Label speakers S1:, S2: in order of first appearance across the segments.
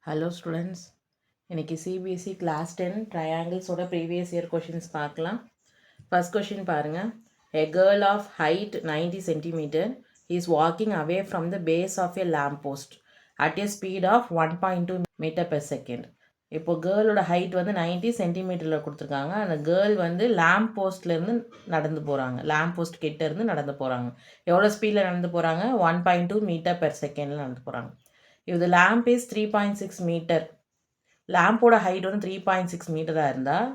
S1: Hello students, இன்னைக்கு CBSE class 10 triangles ஓட previous year questions பார்க்கலாம். First question பாருங்க. A girl of height 90 cm is walking away from the base of a lamp post at a speed of 1.2 meter per second. இப்போ கேர்ளோட height வந்து 90 சென்டிமீட்டரில் கொடுத்துருக்காங்க. அந்த girl வந்து lamp போஸ்ட்லேருந்து நடந்து போகிறாங்க. லேம்ப் போஸ்ட் கிட்ட இருந்து நடந்து போகிறாங்க. எவ்வளோ ஸ்பீடில் நடந்து போகிறாங்க? 1.2 மீட்டர் பெர் செகண்டில் நடந்து போகிறாங்க. If the lamp is 3.6 meter, லேம்போட height வந்து 3.6 மீட்டராக இருந்தால்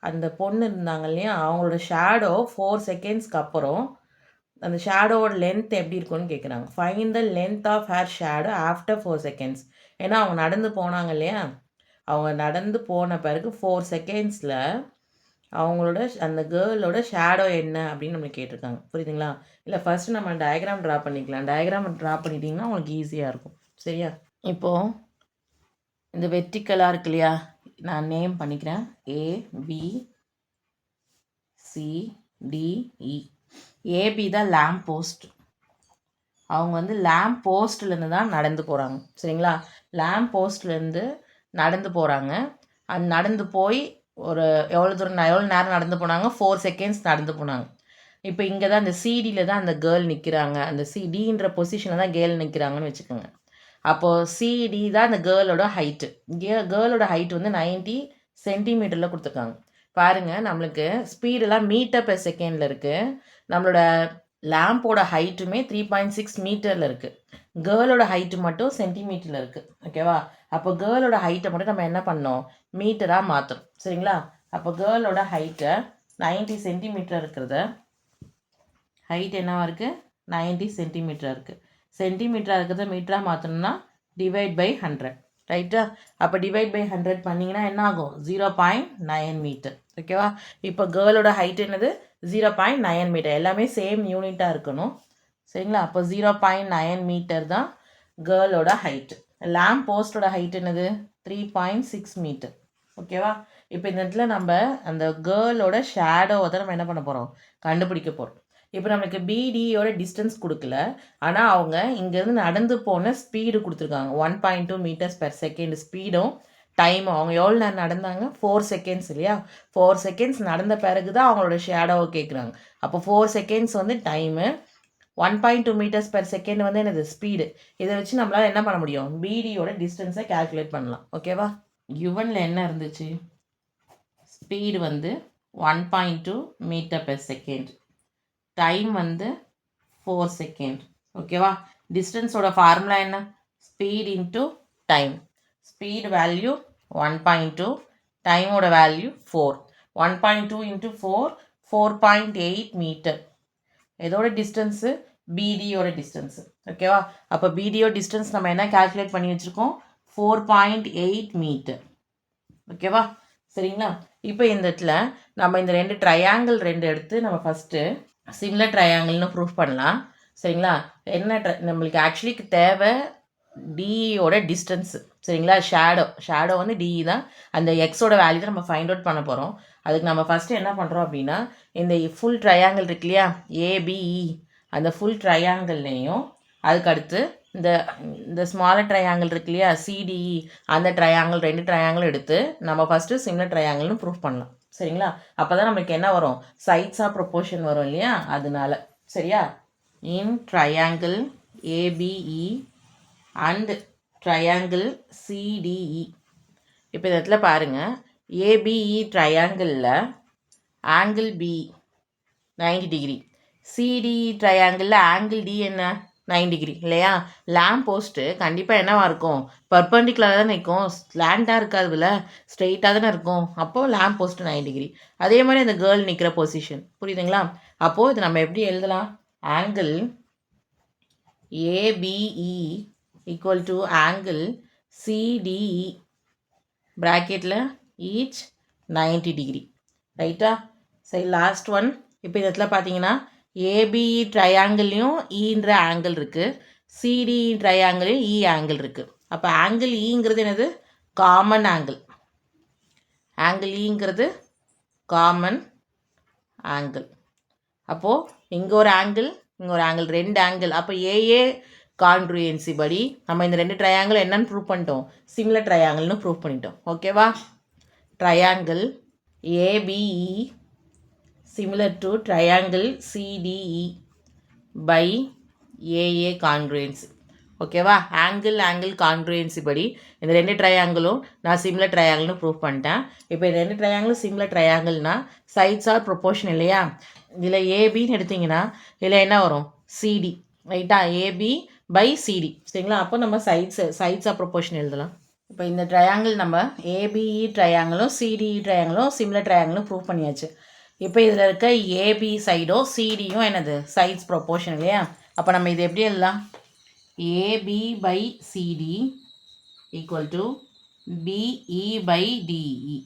S1: அந்த பொண்ணு இருந்தாங்க இல்லையா, அவங்களோட ஷேடோ 4 செகண்ட்ஸ்க்கு அப்புறம் அந்த ஷேடோவோட லென்த் எப்படி இருக்குன்னு கேட்குறாங்க. Find the length of her shadow after 4 seconds. ஏன்னா அவங்க நடந்து போனாங்க இல்லையா, அவங்க நடந்து போன பிறகு 4 செகண்ட்ஸில் அவங்களோட அந்த கேர்ளோட ஷேடோ என்ன அப்படின்னு நம்மளுக்கு கேட்டிருக்காங்க. புரியுதுங்களா? இல்லை ஃபஸ்ட்டு நம்ம டயக்ராம் ட்ரா பண்ணிக்கலாம். டயக்ராம் ட்ரா பண்ணிட்டீங்கன்னா உங்களுக்கு ஈஸியாக இருக்கும். சரியா? இப்போது இந்த வெர்டிக்கலாக இருக்கு இல்லையா, நான் நேம் பண்ணிக்கிறேன். ABCDE. ஏபி தான் லேம்ப் போஸ்ட். அவங்க வந்து லேம்ப் போஸ்ட்லேருந்து தான் நடந்து போகிறாங்க. சரிங்களா? லேம்ப் போஸ்ட்லேருந்து நடந்து போகிறாங்க. அது நடந்து போய் ஒரு எவ்வளோ நேரம் நடந்து போனாங்க? 4 செகண்ட்ஸ் நடந்து போனாங்க. இப்போ இங்கே தான் அந்த சிடியில் தான் அந்த கேர்ள் நிற்கிறாங்க. அந்த சிடின்ற பொசிஷனில் தான் கேர்ள் நிற்கிறாங்கன்னு வச்சுக்கோங்க. அப்போது சிடி தான் அந்த கேர்ளோட ஹைட்டு. கேர்ளோட ஹைட் வந்து 90 சென்டிமீட்டரில் கொடுத்துருக்காங்க. பாருங்கள், நம்மளுக்கு ஸ்பீடெல்லாம் மீட்டர் பெர் செகண்டில் இருக்குது. நம்மளோட லேம்போட ஹைட்டுமே 3.6 மீட்டரில் இருக்குது. கேர்ளோட ஹைட்டு மட்டும் சென்டிமீட்டரில் இருக்குது. ஓகேவா? அப்போ கேர்ளோட ஹைட்டை மட்டும் நம்ம என்ன பண்ணோம்? மீட்டராக மாற்றணும். சரிங்களா? அப்போ கேர்ளோட ஹைட்டை 90 சென்டிமீட்டர் இருக்கிறத ஹைட் என்னவா இருக்குது? 90 சென்டிமீட்டராக இருக்குது. சென்டிமீட்டராக இருக்கிறத மீட்டராக மாற்றணும்னா டிவைட் பை 100. ரைட்டா? அப்போ டிவைட் பை 100 பண்ணிங்கன்னா என்ன ஆகும்? 0.9 மீட்டர். ஓகேவா? இப்போ கேர்ளோட ஹைட் என்னது? 0.9 மீட்டர். எல்லாமே சேம் யூனிட்டாக இருக்கணும். சரிங்களா? அப்போ 0.9 மீட்டர் தான் கேர்ளோட ஹைட்டு. லேம்ப் போஸ்டோட ஹைட் என்னது? 3.6 மீட்டர். ஓகேவா? இப்போ இந்த இடத்துல நம்ம அந்த கேர்ளோட ஷேடோவை தான் நம்ம என்ன பண்ண போகிறோம்? கண்டுபிடிக்க போகிறோம். இப்போ நம்மளுக்கு பிடியோட டிஸ்டன்ஸ் கொடுக்கல, ஆனால் அவங்க இங்கேருந்து நடந்து போன ஸ்பீடு கொடுத்துருக்காங்க. 1.2 மீட்டர்ஸ் பெர் செகண்ட் ஸ்பீடும் டைமும். அவங்க எவ்வளோ நேரம் நடந்தாங்க? 4 செகண்ட்ஸ் இல்லையா? 4 செகண்ட்ஸ் நடந்த பிறகு தான் அவங்களோட ஷேடோவை கேட்குறாங்க. அப்போ 4 செகண்ட்ஸ் வந்து டைமு, 1.2 மீட்டர்ஸ் பெர் செகண்ட் வந்து என்னது? ஸ்பீடு. இதை வச்சு நம்மளால் என்ன பண்ண முடியும்? பிடியோட டிஸ்டன்ஸை கால்குலேட் பண்ணலாம். ஓகேவா? யுவனில் என்ன இருந்துச்சு? ஸ்பீடு வந்து 1.2 மீட்டர் பெர் செகண்ட், டைம் வந்து 4 செகண்ட். ஓகேவா? டிஸ்டன்ஸோட ஃபார்முலா என்ன? Speed into time. Speed value 1.2, டைமோட வேல்யூ 4. 1.2 into 4, 4.8 metre. இதோட டிஸ்டன்ஸு பிடியோட டிஸ்டன்ஸு. ஓகேவா? அப்போ பிடியோட டிஸ்டன்ஸ் நம்ம என்ன கால்குலேட் பண்ணி வச்சுருக்கோம்? 4.8 மீட்டர். ஓகேவா? சரிங்களா? இப்போ இந்த இடத்துல நம்ம இந்த 2 ட்ரையாங்கிள் 2 எடுத்து நம்ம ஃபஸ்ட்டு சிமிலர் ட்ரையாங்கிள்னு ப்ரூஃப் பண்ணலாம். சரிங்களா? என்ன நம்மளுக்கு ஆக்சுவலி தேவை டிஇயோட டிஸ்டன்ஸு. சரிங்களா? ஷேடோ வந்து டிஇ தான். அந்த எக்ஸோட வேல்யூ தான் நம்ம ஃபைண்ட் அவுட் பண்ண போகிறோம். அதுக்கு நம்ம ஃபஸ்ட்டு என்ன பண்ணுறோம் அப்படின்னா, இந்த ஃபுல் ட்ரையாங்கிள் இருக்கு இல்லையா, ஏபிஇ, அந்த ஃபுல் ட்ரையாங்கிள்லேயும் அதுக்கடுத்து இந்த ஸ்மாலர் ட்ரையாங்கிள் இருக்கு இல்லையா, சிடிஇ, அந்த ட்ரையாங்கிள் 2 ட்ரையாங்கிள் எடுத்து நம்ம ஃபஸ்ட்டு சிமிலர் ட்ரையாங்கிள்னு ப்ரூஃப் பண்ணலாம். சரிங்களா? அப்போ தான் நம்மளுக்கு என்ன வரும்? சைட்ஸ் ஆஃப் ப்ரொப்போர்ஷன் வரும் இல்லையா, அதனால. சரியா? In triangle ABE and triangle CDE. இப்போ இந்த இடத்துல பாருங்கள், ஏபிஇ ட்ரையாங்கிளில் ஆங்கிள் பி 90 டிகிரி, சிடிஇ ட்ரையாங்கிளில் ஆங்கிள் டி என்ன? 9 டிகிரி இல்லையா? லேம்ப் போஸ்ட்டு கண்டிப்பாக என்னவா இருக்கும்? பர்பண்டிகுலராக தானே இருக்கும், ஸ்லாண்டாக இருக்காதுல, ஸ்ட்ரெயிட்டாக தானே இருக்கும். அப்போது லேம்ப் போஸ்ட்டு 9 டிகிரி. அதே மாதிரி அந்த கேர்ள் நிற்கிற பொசிஷன். புரியுதுங்களா? அப்போது இது நம்ம எப்படி எழுதலாம்? Angle ABE equal to angle CDE ப்ராக்கெட்டில் ஈச் 90 டிகிரி. ரைட்டா? சரி, லாஸ்ட் ஒன். இப்போ இந்த இடத்துல பார்த்தீங்கன்னா ஏபிஇ ட்ரையாங்கிள்லையும் ஈன்ற ஆங்கிள் இருக்குது, சிடிஇ ட்ரையாங்கிளையும் இ ஆங்கிள் இருக்குது. அப்போ ஆங்கிள் ஈங்கிறது என்னது? Common angle. ஆங்கிள் ஈங்கிறது காமன் ஆங்கிள். அப்போது இங்கே ஒரு ஆங்கிள், இங்கே ஒரு ஆங்கிள், 2 ஆங்கிள். அப்போ ஏஏ கான்ட்ரூயன்சி படி நம்ம இந்த ரெண்டு ட்ரையாங்கிள் என்னன்னு ப்ரூவ் பண்ணிட்டோம், சிமிலர் ட்ரையாங்கிள்னு ப்ரூவ் பண்ணிட்டோம். ஓகேவா? Triangle ABE similar to triangle CDE by AA congruency. ஓகேவா? ஆங்கிள் கான்ட்ரூயன்சி படி இந்த ரெண்டு ட்ரையாங்கிளும் நான் சிமிலர் ட்ரையாங்கிள்னு ப்ரூவ் பண்ணிட்டேன். இப்போ இந்த ரெண்டு ட்ரையாங்கிளும் சிமிலர் ட்ரையாங்கிள்னா சைட்ஸ் ஆர் ப்ரொபோர்ஷன் இல்லையா? இதில் ஏபின்னு எடுத்திங்கன்னா இதில் என்ன வரும்? சிடி. ரைட்டா? AB by CD. சரிங்களா? அப்போ நம்ம சைட்ஸ் ஆர் ப்ரொபோர்ஷன் எழுதலாம். இப்போ இந்த ட்ரையாங்கிள் நம்ம ஏபிஇ ட்ரையாங்கிளும் சிடிஇ ட்ரையாங்கிளும் சிமிலர் ட்ரையாங்கிளும் ப்ரூவ் பண்ணியாச்சு. இப்போ இதில் இருக்க ஏபி சைடோ சிடியும் என்னது? சைட்ஸ் ப்ரொபோர்ஷன் இல்லையா? அப்போ நம்ம இது எப்படி எழுதலாம்? AB by CD equal to BE by DE.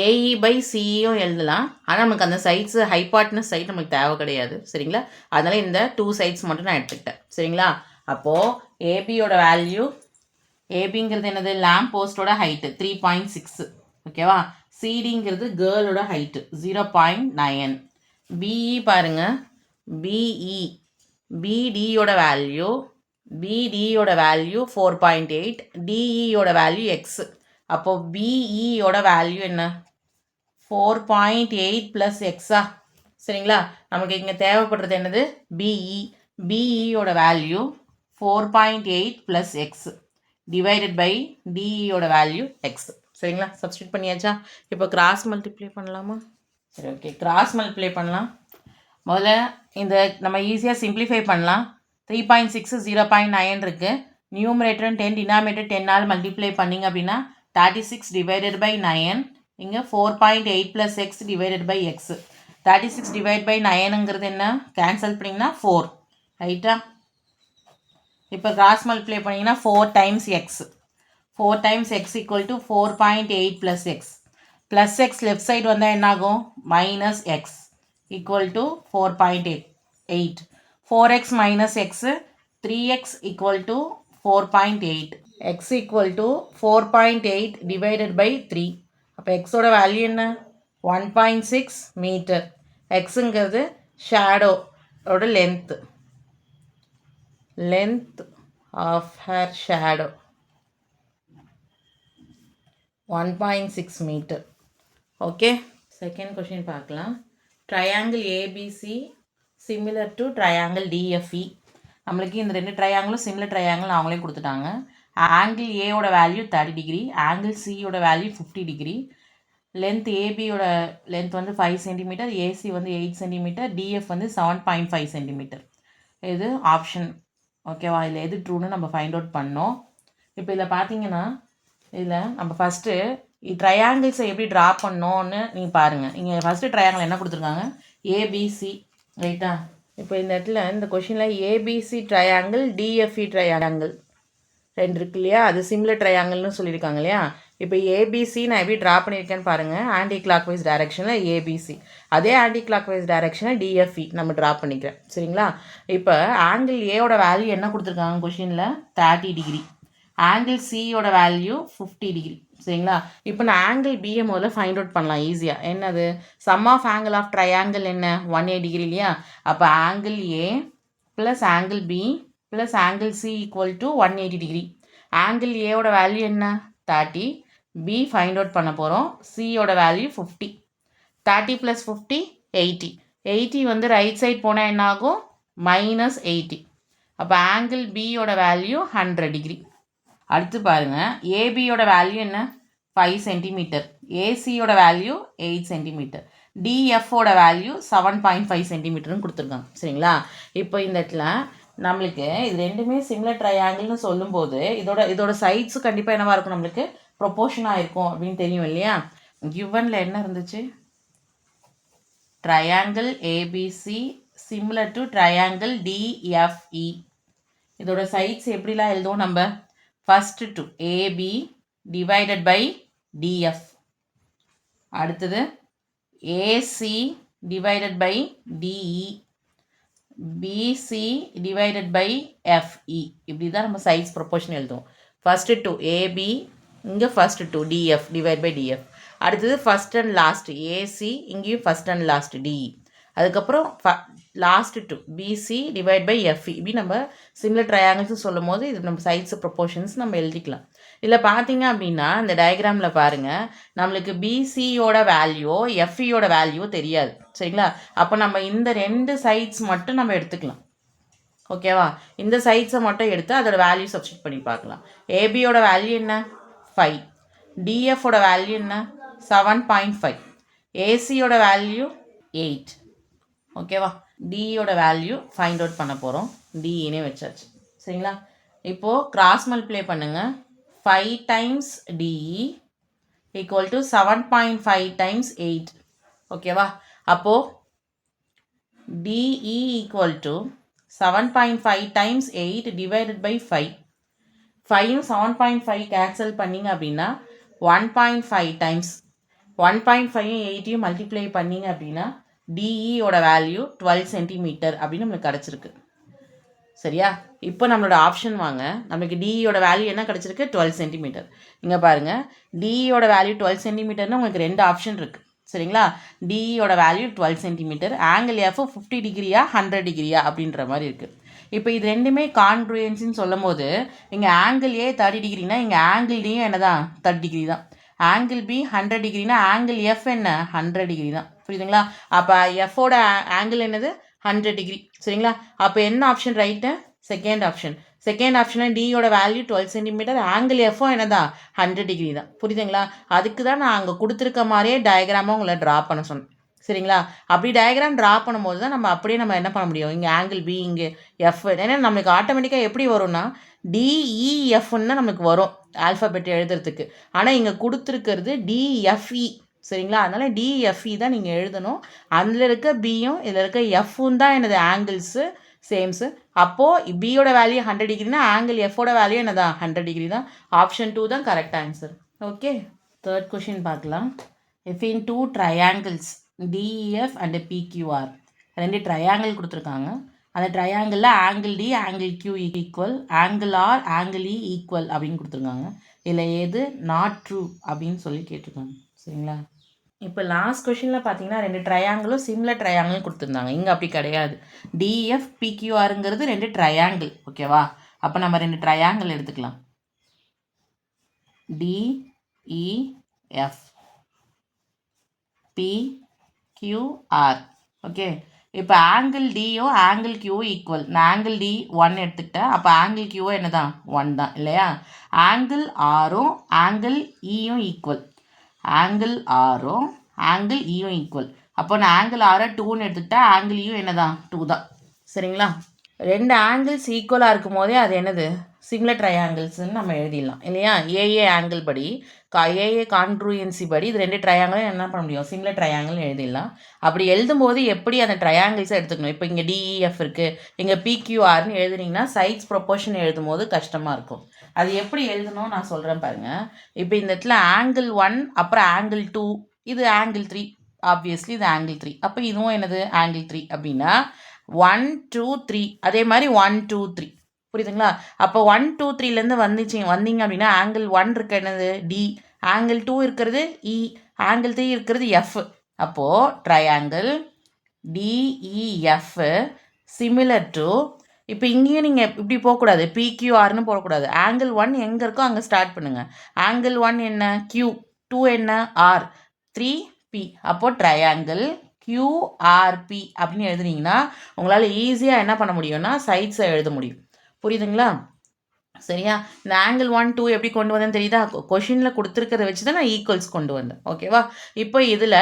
S1: AE by சிஇயும் எழுதலாம். ஆனால் நமக்கு அந்த சைட்ஸ் ஹைபாட்னஸ் சைட் நமக்கு தேவை கிடையாது. சரிங்களா? அதனால் இந்த 2 சைட்ஸ் மட்டும் நான் எடுத்துக்கிட்டேன். சரிங்களா? அப்போது ஏபியோட வேல்யூ, ஏபிங்கிறது என்னது? லேம்ப் போஸ்டோட ஹைட்டு 3.6. ஓகேவா? சிடிங்கிறது கேர்ளோட ஹைட்டு 0.9. பிஇ பாருங்கள், பிடியோட வேல்யூ 4.8, டிஇயோட வேல்யூ எக்ஸ். அப்போது பிஇயோட வேல்யூ என்ன? 4.8 ப்ளஸ் எக்ஸா? சரிங்களா? நமக்கு இங்கே தேவைப்படுறது என்னது? பிஇயோட value 4.8 plus x divided by டிஇயோட வேல்யூ எக்ஸ். சரிங்களா? சப்ஸ்டியூட் பண்ணியாச்சா? இப்போ கிராஸ் மல்டிப்ளை பண்ணலாமா? சரி, ஓகே. கிராஸ் மல்டிப்ளை பண்ணலாம். முதல்ல இந்த நம்ம ஈஸியாக சிம்பிளிஃபை பண்ணலாம். 3.6 0.9 இருக்குது. நியூமரேட்டர் 10, டினாமினேட்டர் 10 மல்டிப்ளை பண்ணிங்க அப்படின்னா 36 டிவைடட் பை 9. இங்கே 4.8 plus x divided by x. 36 divide by 9ங்கிறது என்ன? கேன்சல் பண்ணிங்கன்னா 4. ரைட்டா? இப்போ கிராஸ் மல்டிப்ளை பண்ணிங்கன்னா 4 times X. 4 times X equal to 4.8 plus X. Plus X left side வந்தால் என்னாகும்? Minus X equal to 4.8. 4x minus x, 3x equal to 4.8. x equal to 4.8 divided by 3. அப்போ x ஓட value என்ன? 1.6 metre. xங்கிறது ஷேடோட length of her shadow 1.6 metre. Okay, second question பார்க்கலாம். Triangle ABC similar to triangle DFE. நம்மளுக்கு இந்த ரெண்டு ட்ரையாங்கிளும் சிமிலர் ட்ரையாங்கிள் அவங்களே கொடுத்துட்டாங்க. ஆங்கிள் ஏவோட வேல்யூ 30 டிகிரி, ஆங்கிள் சியோட வேல்யூ 50 டிகிரி. லென்த் ஏபியோட லென்த் வந்து 5 சென்டிமீட்டர், ஏசி வந்து 8 சென்டிமீட்டர், டிஎஃப் வந்து 7.5 சென்டிமீட்டர். இது ஆப்ஷன். ஓகேவா? இதில் எது ட்ரூன்னு நம்ம ஃபைண்ட் அவுட் பண்ணோம். இப்போ இதில் பார்த்தீங்கன்னா இதில் நம்ம ஃபஸ்ட்டு ட்ரையாங்கிள்ஸை எப்படி ட்ரா பண்ணோன்னு நீங்கள் பாருங்கள். இங்கே ஃபஸ்ட்டு ட்ரையாங்கிள் என்ன கொடுத்துருக்காங்க? ஏபிசி. ரைட்டா? இப்போ இந்த இடத்துல இந்த கொஷினில் ஏபிசி ட்ரையாங்கிள், டிஎஃப்இ ட்ரையாங்கிள் ரெண்டு இருக்கு இல்லையா? அது சிமிலர் ட்ரையாங்கிள்னு சொல்லியிருக்காங்க இல்லையா? இப்போ ஏபிசி நான் எப்படி ட்ரா பண்ணியிருக்கேன்னு பாருங்கள். ஆன்டி கிளாக் வைஸ் டைரெக்ஷனில் ஏபிசி, அதே ஆன்டி கிளாக் வைஸ் டைரெக்ஷனில் டிஎஃப்இ நம்ம ட்ரா பண்ணிக்கிறேன். சரிங்களா? இப்போ ஆங்கிள் ஏவோட வேல்யூ என்ன கொடுத்துருக்காங்க கொஷினில்? 30 டிகிரி. ஆங்கிள் சியோட வேல்யூ 50 டிகிரி. சரிங்களா? இப்போ நான் ஆங்கிள் பியை முதல்ல ஃபைண்ட் அவுட் பண்ணலாம் ஈஸியாக. என்னது? Sum of angle of triangle என்ன? 180 டிகிரி இல்லையா? அப்போ angle A plus angle B plus angle C equal to 180 degree. Angle ஏவோட வேல்யூ என்ன? 30. பி ஃபைண்ட் அவுட் பண்ண போகிறோம். சியோட வேல்யூ 50. 30 ப்ளஸ் 50 80. 80 வந்து ரைட் சைட் போனால் என்ன ஆகும்? -80. அப்போ ஆங்கிள் பியோட வேல்யூ 100 டிகிரி. அடுத்து பாருங்கள், ஏபியோட வேல்யூ என்ன? 5 சென்டிமீட்டர். ஏசியோட வேல்யூ 8 சென்டிமீட்டர். டிஎஃப்ஓட வேல்யூ 7.5 சென்டிமீட்டர்னு கொடுத்துருக்காங்க. சரிங்களா? இப்போ இந்த இடத்துல நம்மளுக்கு இது ரெண்டுமே சிமிலர் ட்ரையாங்கிள்னு சொல்லும்போது இதோட சைட்ஸு கண்டிப்பாக என்னவாக இருக்கும்? நம்மளுக்கு ப்ரொபோர்ஷனாக இருக்கும் அப்படின்னு தெரியும் இல்லையா? கிவனில் என்ன இருந்துச்சு? Triangle ABC similar to triangle DFE. இதோட சைட்ஸ் எப்படிலாம் எழுதுவோம் நம்ம? First two AB divided by DF. அடுத்தது AC divided by DE, BC divided by FE. இப்படி தான் நம்ம சைட்ஸ் ப்ரொபோர்ஷன் எழுதுவோம். ஃபஸ்ட்டு டு ஏபி, இங்கே first two DF divide by DF. அடுத்தது ஃபஸ்ட் அண்ட் லாஸ்ட் ஏசி, இங்கேயும் ஃபஸ்ட் அண்ட் லாஸ்ட் டிஇ. அதுக்கப்புறம் last two BC divide by FE இப்படி நம்ம சிமிலர் ட்ரையாங்கிள்ஸ் சொல்லும் போது இது நம்ம சைட்ஸ் ப்ரொப்போர்ஷன்ஸ் நம்ம எழுதிக்கலாம். இதில் பார்த்தீங்க அப்படின்னா இந்த டயக்ராமில் பாருங்கள், நம்மளுக்கு பிசியோட வேல்யூ எஃப்இயோட வேல்யூ தெரியாது. சரிங்களா? அப்போ நம்ம இந்த 2 சைட்ஸ் மட்டும் நம்ம எடுத்துக்கலாம். ஓகேவா? இந்த சைட்ஸை மட்டும் எடுத்து அதோட வேல்யூ சப்ஸ்டிட் பண்ணி பார்க்கலாம். ஏபியோட வேல்யூ என்ன? 5. டிஎஃபோட வேல்யூ என்ன? 7.5. ஏசியோட வேல்யூ 8. ஓகேவா? டியோட வேல்யூ ஃபைண்ட் அவுட் பண்ண போகிறோம். டிஇனே வச்சாச்சு. சரிங்களா? இப்போது கிராஸ் மல்டிப்ளை பண்ணுங்கள். 5 times DE equal to 7.5 times 8. ஓகேவா? அப்போது DE equal to 7.5 times 8 divided by 5. 5ம் 7.5 கேன்சல் பண்ணிங்க அப்படின்னா 1.5 டைம்ஸ் 1.5யும் 8யும் மல்டிப்ளை பண்ணிங்க அப்படின்னா டிஇயோட வேல்யூ 12 சென்டிமீட்டர் அப்படின்னு நம்மளுக்கு கிடச்சிருக்கு. சரியா? இப்போ நம்மளோட ஆப்ஷன் வாங்க. நம்மளுக்கு டிஇயோட வேல்யூ என்ன கிடச்சிருக்கு? 12 சென்டிமீட்டர். இங்கே பாருங்கள், டிஇயோட வேல்யூ 12 சென்டிமீட்டர்னு உங்களுக்கு 2 ஆப்ஷன் இருக்குது. சரிங்களா? டிஇயோட வேல்யூ 12 சென்டிமீட்டர், ஆங்கிள் எஃப் 50 டிகிரியா 100 டிகிரியா அப்படின்ற மாதிரி இருக்குது. இப்போ இது ரெண்டுமே கான்ட்ரூயன்சின்னு சொல்லும் போது இங்கே ஆங்கிள் ஏ 30 டிகிரினா இங்கே ஆங்கிள் டியும் என்ன தான் 30 டிகிரி தான். ஆங்கிள் பி 100 டிகிரினா ஆங்கிள் எஃப் என்ன 100 டிகிரி தான். புரியுதுங்களா? அப்போ எஃபோட ஆங்கிள் என்னது? 100 டிகிரி. சரிங்களா? அப்போ என்ன option right? Second option. Second ஆப்ஷனில் டியோட வேல்யூ 12 சென்டிமீட்டர், ஆங்கிள் எஃப்ஓ என்னதான் 100 டிகிரி தான். புரியுதுங்களா? அதுக்கு தான் நான் அங்கே கொடுத்துருக்க மாதிரியே டயக்ராமாக உங்களை ட்ரா பண்ண சொன்னேன். சரிங்களா? அப்படி டயக்ராம் ட்ரா பண்ணும்போது தான் நம்ம அப்படியே நம்ம என்ன பண்ண முடியும், இங்கே ஆங்கிள் பி, இங்கே எஃப். ஏன்னா நம்மளுக்கு ஆட்டோமேட்டிக்காக எப்படி வரும்னா டிஇஎஃப்ன்னு தான் நம்மளுக்கு வரும் ஆல்ஃபபெட் எழுதுறதுக்கு. ஆனால் இங்கே கொடுத்துருக்கிறது டிஎஃப்இ. சரிங்களா? அதனால் டிஎஃப்இ தான் நீங்கள் எழுதணும். அதில் இருக்க பியும் இதில் இருக்க எஃப்பும் தான் எனது ஆங்கிள்ஸு சேம்ஸு. அப்போது பியோட வேல்யூ 100 டிகிரினா ஆங்கிள் எஃபோட வேல்யூ என்னதான் 100 டிகிரி தான். ஆப்ஷன் 2 தான் correct answer. Okay, third question பார்க்கலாம். If in 2 triangles DEF and PQR, 2 triangle கொடுத்துருக்காங்க. அந்த ட்ரையாங்கிளில் angle D angle Q equal, angle R angle E equal அப்படின்னு கொடுத்துருக்காங்க. இதில் எது நாட் ட்ரூ அப்படின்னு சொல்லி கேட்டிருக்காங்க. சரிங்களா? இப்போ லாஸ்ட் கொஷினில் பார்த்தீங்கன்னா 2 ட்ரையாங்கிளும் சிமிலர் ட்ரையாங்கிளும் கொடுத்துருந்தாங்க. இங்கே அப்படி கிடையாது. டிஎஃப் பிக்யூஆருங்கிறது 2 ட்ரையாங்கிள். ஓகேவா? அப்போ நம்ம 2 ட்ரையாங்கிள் எடுத்துக்கலாம். DEF PQR. ஓகே, இப்போ ஆங்கிள் டியும் ஆங்கிள் கியூவும் ஈக்குவல். நான் ஆங்கிள் டி 1 எடுத்துக்கிட்டேன். அப்போ ஆங்கிள் கியூவும் என்ன தான் 1 தான் இல்லையா? ஆங்கிள் ஆரும் ஆங்கிள் இயும் ஈக்குவல். ஆங்கிள் ஆரும் ஆங்கிள் இயும் ஈக்குவல். அப்போ நான் ஆங்கிள் ஆரை 2ன்னு எடுத்துக்கிட்டா ஆங்கிள் இயும் என்ன தான் 2 தான். சரிங்களா? 2 ஆங்கிள்ஸ் ஈக்குவலாக இருக்கும் போதே அது என்னது சிமிலர் ட்ரையாங்கிள்ஸ்ன்னு நம்ம எழுதிடலாம் இல்லையா? ஏஏ ஆங்கிள் படி ஏஏ கான்ட்ரூயன்சி படி இது 2 ட்ரையாங்கிளும் என்ன பண்ண முடியும்? சிமிலர் ட்ரையாங்கிள்னு எழுதிடலாம். அப்படி எழுதும்போது எப்படி அந்த ட்ரையாங்கிள்ஸை எடுத்துக்கணும்? இப்போ இங்கே டிஇஎஃப் இருக்குது, இங்கே பிக்யூஆர்னு எழுதுனீங்கன்னா சைட்ஸ் ப்ரொப்போர்ஷன் எழுதும் போது கஷ்டமாக இருக்கும். அது எப்படி எழுதணும் நான் சொல்கிறேன் பாருங்கள். இப்போ இந்த இடத்துல ஆங்கிள் 1 அப்புறம் ஆங்கிள் 2, இது ஆங்கிள் 3. ஆப்வியஸ்லி இது ஆங்கிள் 3. அப்போ இதுவும் என்னது ஆங்கிள் 3 அப்படின்னா 1 2 3, அதே மாதிரி 1 2 3. புரியுதுங்களா? அப்போ 1 2 3லேருந்து வந்தீங்க அப்படின்னா ஆங்கிள் 1 இருக்க என்னது டி, ஆங்கிள் 2 இருக்கிறது இ, ஆங்கிள் 3 இருக்கிறது எஃப். அப்போது ட்ரையாங்கிள் டிஇஎஃப் சிமிலர் டு, இப்போ இங்கேயும் நீங்கள் இப்படி போகக்கூடாது, பிக்யூஆர்னு போடக்கூடாது. ஆங்கிள் 1 எங்கே இருக்கோ அங்கே ஸ்டார்ட் பண்ணுங்கள். ஆங்கிள் 1 என்ன கியூ, 2 என்ன ஆர், 3 பி. அப்போது ட்ரையாங்கிள் கியூஆர்பி அப்படின்னு எழுதுனீங்கன்னா உங்களால் ஈஸியாக என்ன பண்ண முடியும்னா சைட்ஸை எழுத முடியும். புரியுதுங்களா? சரியா? இந்த ஆங்கிள் 1 2 எப்படி கொண்டு வந்தேன்னு தெரியுதா? கொஷினில் கொடுத்துருக்கிறத வச்சு தான் நான் ஈக்குவல்ஸ் கொண்டு வந்தேன். ஓகேவா? இப்போ இதில்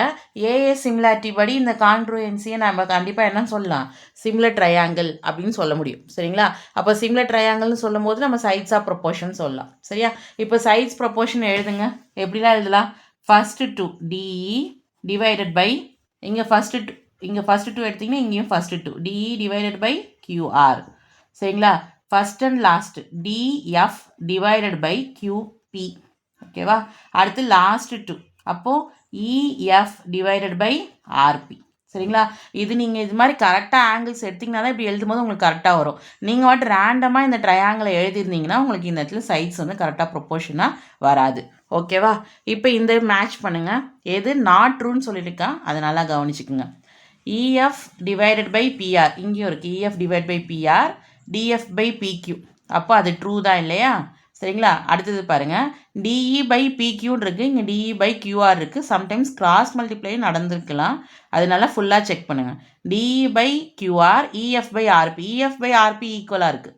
S1: ஏஏ சிமிலாரிட்டி படி இந்த கான்ட்ரூயன்சியை நம்ம கண்டிப்பாக என்ன சொல்லலாம்? சிமிலர் ட்ரையாங்கிள் அப்படின்னு சொல்ல முடியும். சரிங்களா? அப்போ சிமிலர் ட்ரையாங்கிள்னு சொல்லும் போது நம்ம சைட்ஸ் ஆஃப் ப்ரொப்போர்ஷன் சொல்லலாம். சரியா? இப்போ சைட்ஸ் ப்ரொப்போர்ஷன் எழுதுங்க. எப்படிலாம் எழுதலாம்? ஃபஸ்ட்டு 2 டிஇ டிவைடட் பை, இங்கே ஃபஸ்ட்டு 2, இங்கே ஃபஸ்ட்டு 2 எடுத்திங்கன்னா இங்கேயும் first 2 DE divided by QR. சரிங்களா? First and last DF divided by QP. ஓகேவா? அடுத்து லாஸ்ட் 2, அப்போது இஎஃப் டிவைடட் பை ஆர்பி. சரிங்களா? இது நீங்கள் இது மாதிரி கரெக்டாக ஆங்கிள்ஸ் எடுத்திங்கன்னா தான் இப்படி எழுதும் போது உங்களுக்கு கரெக்டாக வரும். நீங்கள் வாட்டு ரேண்டமாக இந்த ட்ரையாங்கிளை எழுதியிருந்தீங்கன்னா உங்களுக்கு இந்த இடத்துல சைட்ஸ் வந்து கரெக்டாக ப்ரொப்போர்ஷனாக வராது. ஓகேவா? இப்போ இந்த மேட்ச் பண்ணுங்கள். எது நாட் ட்ரூன்னு சொல்லியிருக்கா அதை நல்லா கவனிச்சுக்குங்க. EF டிவைடட் பை பிஆர் இங்கேயும் இருக்குது. EF divide by PR DF by PQ. அப்போ அது ட்ரூ தான் இல்லையா? சரிங்களா? அடுத்தது பாருங்கள், டிஇ பை பிக்யூன்னு இருக்குது, இங்கே டிஇ பை கியூஆர் இருக்குது. சம்டைம்ஸ் கிராஸ் மல்டிப்ளையும் நடந்திருக்கலாம், அதனால ஃபுல்லாக செக் பண்ணுங்கள். DE by QR EF by RP, EF by RP ஈக்குவலாக இருக்குது.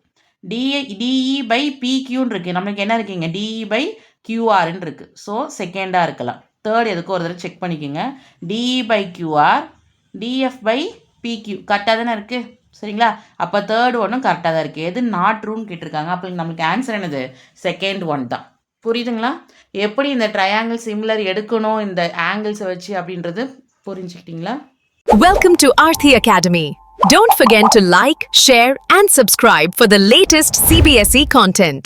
S1: டிஇ பை பிக்யூன்னு இருக்குது, நம்மளுக்கு என்ன இருக்குங்க டிஇ பை கியூஆர்ன்னு இருக்குது. ஸோ செகண்டாக இருக்கலாம். தேர்ட் எதுக்கும் ஒரு தடவை செக் பண்ணிக்கோங்க. DE by QR DF by PQ கரெக்டாக தானே இருக்குது. சரிங்களா? அப்போ தேர்ட் ஒன்றும் கரெக்டாக தான் இருக்குது. எது நாட் ட்ரூன்னு கேட்டிருக்காங்க. அப்போ நம்மளுக்கு ஆன்சர் என்னது? செகண்ட் ஒன் தான். புரியுதுங்களா? எப்படி இந்த ட்ரையாங்கிள் சிமிலர் எடுக்கணும் இந்த ஆங்கிள்ஸை வச்சு அப்படின்றது புரிஞ்சுக்கிட்டீங்களா?
S2: Welcome to Aarthi Academy. Don't forget to like, share and subscribe for the latest CBSE content.